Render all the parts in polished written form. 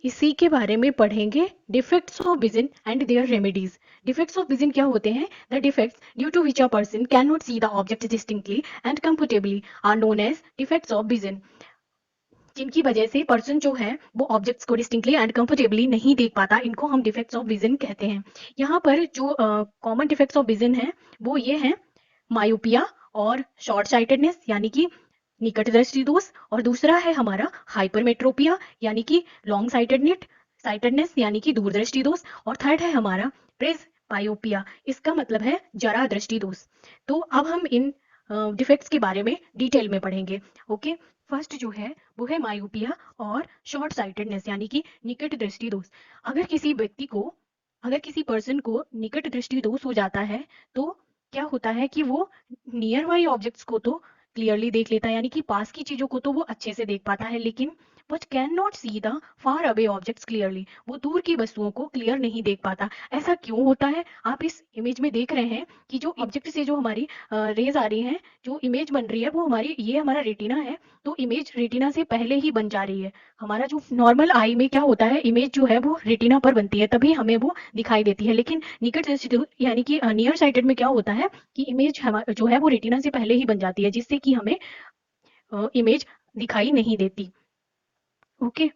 इसी के बारे में पढ़ेंगे defects of vision and their remedies. Defects of vision क्या होते हैं? The defects due to which a person can not see the object distinctly and comfortably are known as defects of vision. जिनकी वजह से पर्सन जो है वो objects को डिस्टिंक्टली एंड कंफर्टेबली नहीं देख पाता, इनको हम डिफेक्ट्स ऑफ विजन कहते हैं। यहाँ पर जो कॉमन डिफेक्ट्स ऑफ विजन है वो ये है मायोपिया और शॉर्ट साइटेडनेस यानी कि निकट दृष्टि दोष, और दूसरा है हमारा हाइपरमेट्रोपिया यानी कि लॉन्ग साइटेडनेस यानी कि दूरदृष्टि दोष, और थर्ड है हमारा प्रेस पायोपिया, इसका मतलब है जरा दृष्टि दोष। तो अब हम इन डिफेक्ट्स के बारे में डिटेल में पढ़ेंगे। ओके, फर्स्ट जो है वो है मायोपिया और शॉर्ट साइटेडनेस यानी कि निकट दृष्टि दोष। अगर किसी पर्सन को निकट दृष्टि दोष हो जाता है तो क्या होता है कि वो नियर बाई ऑब्जेक्ट्स को तो क्लियरली देख लेता है, यानी कि पास की चीजों को तो वो अच्छे से देख पाता है, लेकिन but can not see the far away objects clearly, वो दूर की वस्तुओं को क्लियर नहीं देख पाता। ऐसा क्यों होता है? आप इस इमेज में देख रहे हैं कि जो ऑब्जेक्ट से जो हमारी रेज आ रही हैं, जो इमेज बन रही है वो हमारा रेटिना है, तो इमेज रेटिना से पहले ही बन जा रही है। हमारा जो नॉर्मल आई में क्या होता है, इमेज जो है वो रेटिना पर बनती है तभी हमें वो दिखाई देती है, लेकिन निकट दृष्टि यानी कि नियर साइटेड में क्या होता है कि इमेज जो है वो रेटिना से पहले ही बन जाती है, जिससे कि हमें इमेज दिखाई नहीं देती। ओके,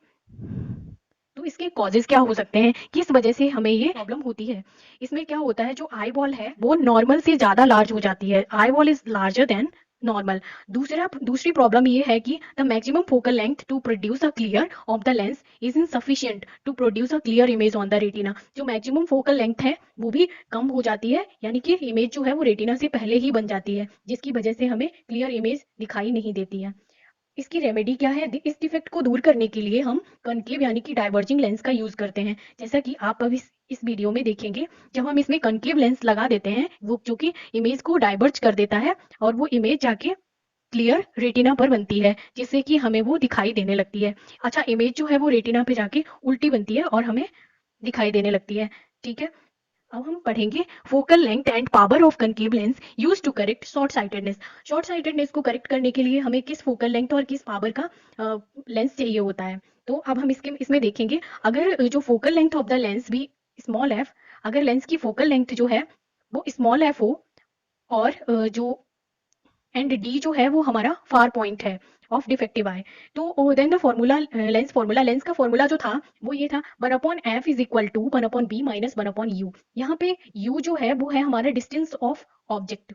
तो इसके कॉजेज क्या हो सकते हैं, किस वजह से हमें ये प्रॉब्लम होती है? इसमें क्या होता है, जो आई बॉल है वो नॉर्मल से ज्यादा लार्ज हो जाती है, eye ball is larger than normal. दूसरी प्रॉब्लम ये है कि the maximum focal length to produce a clear of the lens is insufficient to produce a clear image on the retina. जो मैक्सिमम फोकल लेंथ है वो भी कम हो जाती है, यानी कि इमेज जो है वो रेटिना से पहले ही बन जाती है, जिसकी वजह से हमें क्लियर इमेज दिखाई नहीं देती है। इसकी रेमेडी क्या है? इस डिफेक्ट को दूर करने के लिए हम कनकेव यानी कि डाइवर्जिंग लेंस का यूज करते हैं, जैसा कि आप अभी इस वीडियो में देखेंगे। जब हम इसमें कनकेव लेंस लगा देते हैं वो जो कि इमेज को डाइवर्ज कर देता है और वो इमेज जाके क्लियर रेटिना पर बनती है, जिससे कि हमें वो दिखाई देने लगती है। अच्छा, इमेज जो है वो रेटिना पे जाके उल्टी बनती है और हमें दिखाई देने लगती है। ठीक है, अब हम पढ़ेंगे focal length and power of concave lens use to correct short sightedness. Short sightedness को करेक्ट करने के लिए हमें किस फोकल लेंथ और किस पावर का लेंस चाहिए होता है? तो अब हम इसमें देखेंगे, अगर जो focal length of the lens भी स्मॉल एफ, अगर लेंस की फोकल लेंथ जो है वो स्मॉल एफ हो और जो एंड डी जो है वो हमारा फार पॉइंट है ऑफ डिफेक्टिव आई, तो देन द फॉर्मूला लेंस का फॉर्मूला जो था वो ये था 1/f is equal to 1/b minus 1/u। यहाँ पे u जो है वो है हमारा डिस्टेंस ऑफ ऑब्जेक्ट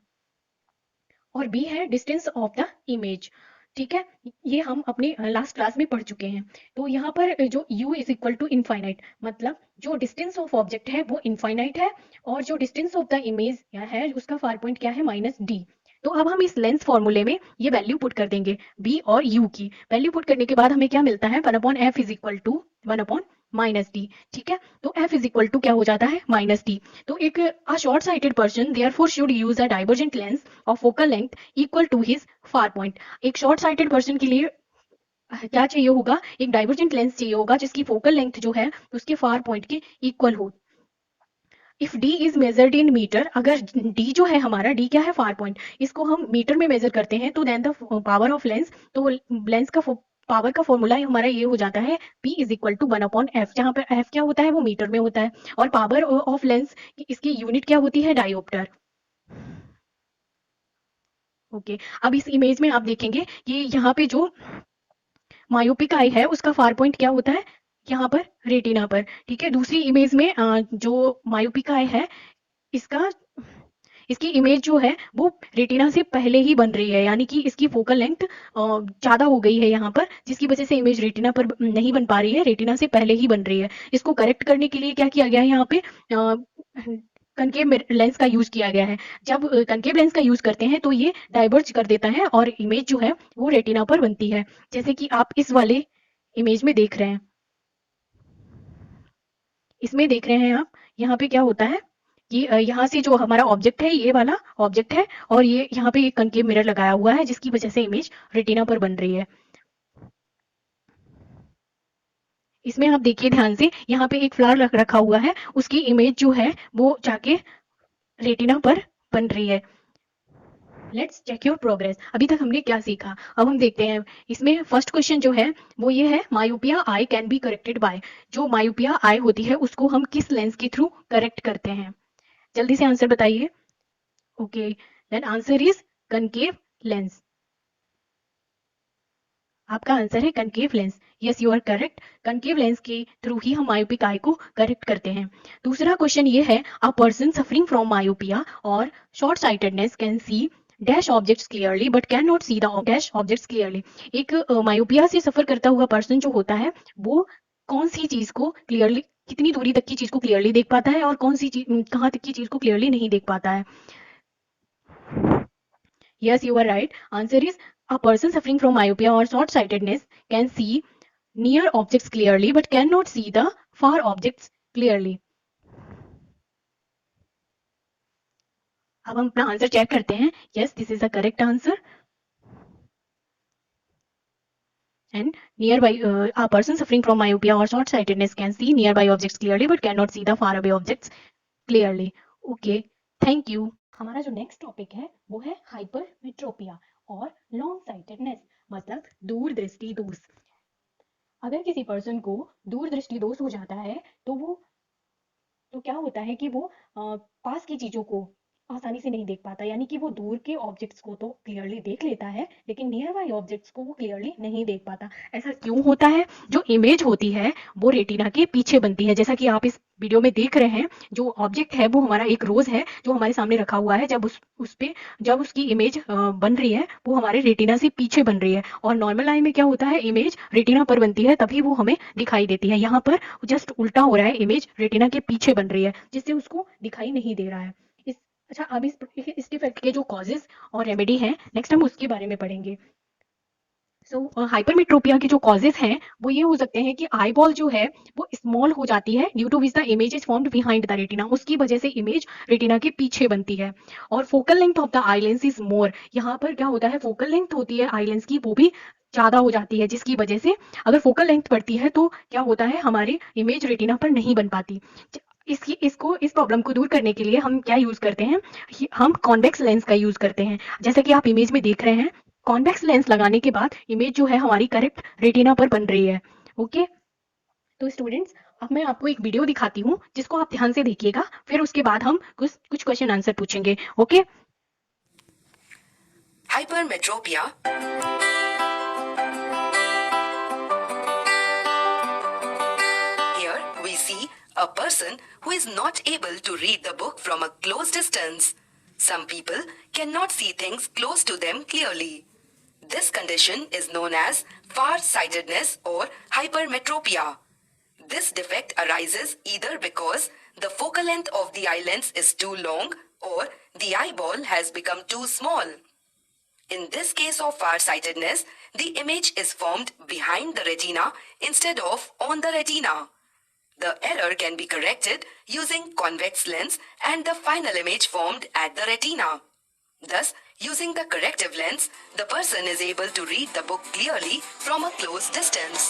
और b है डिस्टेंस ऑफ द इमेज। ठीक है, ये हम अपने लास्ट क्लास में पढ़ चुके हैं। तो यहाँ पर जो u is equal to infinite, मतलब जो डिस्टेंस ऑफ ऑब्जेक्ट है वो इनफाइनाइट है और जो डिस्टेंस ऑफ द इमेज है उसका फार पॉइंट क्या है, -d। तो अब हम इस लेंस फॉर्मूले में ये वैल्यू पुट कर देंगे b और u की वैल्यू पुट करने के बाद हमें क्या मिलता है, 1/f is equal to 1/-d। ठीक है, तो f इज इक्वल टू क्या हो जाता है, -d। तो एक short sighted person therefore should use a divergent lens of focal length equal to his far point. एक शॉर्ट साइटेड पर्सन के लिए क्या चाहिए होगा, एक डाइवर्जेंट लेंस चाहिए होगा जिसकी फोकल लेंथ जो है उसके फार पॉइंट के इक्वल हो। If d is measured in meter, अगर d जो है हमारा, d क्या है, फार पॉइंट, इसको हम मीटर में मेजर करते हैं, तो then the power of lens, तो लेंस का पावर का फॉर्मूला हमारा ये हो जाता है p is equal to 1/f, जहाँ पर f क्या होता है वो मीटर में होता है, और पावर ऑफ लेंस इसकी यूनिट क्या होती है, डायोप्टर। ओके, अब इस इमेज में आप देखेंगे कि यहाँ पे जो मायोपिक आई है उसका फार पॉइंट क्या होता है, यहाँ पर रेटिना पर। ठीक है, दूसरी इमेज में जो मायोपिक आई है इसका इसकी इमेज जो है वो रेटिना से पहले ही बन रही है, यानी कि इसकी फोकल लेंथ ज्यादा हो गई है यहाँ पर, जिसकी वजह से इमेज रेटिना पर नहीं बन पा रही है, रेटिना से पहले ही बन रही है। इसको करेक्ट करने के लिए क्या किया गया है, यहाँ पे कनकेव लेंस का यूज किया गया है। जब कनकेव लेंस का यूज करते हैं तो ये डाइवर्ज कर देता है और इमेज जो है वो रेटिना पर बनती है, जैसे कि आप इस वाले इमेज में देख रहे हैं। इसमें देख रहे हैं आप, यहाँ पे क्या होता है कि यहाँ से जो हमारा ऑब्जेक्ट है ये वाला ऑब्जेक्ट है और ये यहाँ पे एक कनकेव मिरर लगाया हुआ है, जिसकी वजह से इमेज रेटिना पर बन रही है। इसमें आप देखिए ध्यान से, यहाँ पे एक फ्लावर रखा हुआ है, उसकी इमेज जो है वो जाके रेटिना पर बन रही है। Let's check your progress. अभी तक हमने क्या सीखा, अब हम देखते हैं। इसमें फर्स्ट क्वेश्चन जो है वो ये है, myopia I can be corrected bye. जो मायोपिया आई होती है उसको हम किस लेंस के थ्रू करेक्ट करते हैं? जल्दी से आंसर बताइए। Okay, then answer is concave lens. आपका आंसर है concave lens. Yes, you are correct. Concave lens के थ्रू ही हम मायोपिक आई को करेक्ट करते हैं। दूसरा क्वेश्चन ये है, a person suffering from myopia और short sightedness can see dash objects clearly but can not see the dash objects clearly. एक मायोपिया से सफर करता हुआ पर्सन जो होता है वो कौन सी चीज को क्लियरली, कितनी दूरी तक की चीज को क्लियरली देख पाता है और कौन सी चीज कहाँ तक की चीज को क्लियरली नहीं देख पाता है? Yes, you are right. Answer is, a person suffering from myopia or short-sightedness can see near objects clearly but cannot see the far objects clearly. अब हम अपना आंसर चेक करते हैं। Yes, this is the correct answer. And nearby, a person suffering from myopia or short-sightedness can see nearby objects clearly but cannot see the far away objects clearly. Okay, thank you. हमारा जो next topic है वो है hypermetropia और long sightedness, मतलब दूरदृष्टि दोष। अगर किसी पर्सन को दूरदृष्टि दोष हो जाता है तो क्या होता है कि वो पास की चीजों को आसानी से नहीं देख पाता, यानी कि वो दूर के ऑब्जेक्ट्स को तो क्लियरली देख लेता है लेकिन नियर बाई ऑब्जेक्ट्स को वो क्लियरली नहीं देख पाता। ऐसा क्यों होता है? जो इमेज होती है वो रेटिना के पीछे बनती है। जैसा कि आप इस वीडियो में देख रहे हैं, जो ऑब्जेक्ट है वो हमारा एक रोज है जो हमारे सामने रखा हुआ है। उस पे जब उसकी इमेज बन रही है वो हमारे रेटिना से पीछे बन रही है, और नॉर्मल आई में क्या होता है, इमेज रेटिना पर बनती है तभी वो हमें दिखाई देती है। यहाँ पर जस्ट उल्टा हो रहा है, इमेज रेटिना के पीछे बन रही है जिससे उसको दिखाई नहीं दे रहा है। अच्छा, अब इस डिफेक्ट के जो कॉजेज और रेमेडी हैं नेक्स्ट हम उसके बारे में पढ़ेंगे। हाइपरमेट्रोपिया के जो कॉजेज हैं वो ये हो सकते हैं कि आई बॉल जो है वो स्मॉल हो जाती है due to which the image is formed behind the retina, उसकी वजह से इमेज रेटिना के पीछे बनती है। और focal length of the eye lens is more, यहाँ पर क्या होता है, फोकल लेंथ होती है आई लेंस की वो भी ज्यादा हो जाती है, जिसकी वजह से अगर फोकल लेंथ बढ़ती है तो क्या होता है, हमारी इमेज रेटिना पर नहीं बन पाती। इस प्रॉब्लम को दूर करने के लिए हम क्या यूज करते हैं, हम कॉन्वेक्स लेंस का यूज करते हैं। जैसा कि आप इमेज में देख रहे हैं, कॉन्वेक्स लेंस लगाने के बाद इमेज जो है हमारी करेक्ट रेटिना पर बन रही है। ओके, तो स्टूडेंट्स अब मैं आपको एक वीडियो दिखाती हूँ जिसको आप ध्यान से देखिएगा, फिर उसके बाद हम कुछ क्वेश्चन आंसर पूछेंगे। Okay, hypermetropia. Here we see a person who is not able to read the book from a close distance. Some people cannot see things close to them clearly. This condition is known as far-sightedness or hypermetropia. This defect arises either because the focal length of the eye lens is too long or the eyeball has become too small. In this case of far-sightedness, the image is formed behind the retina instead of on the retina. The error can be corrected using convex lens and the final image formed at the retina. Thus, using the corrective lens, the person is able to read the book clearly from a close distance.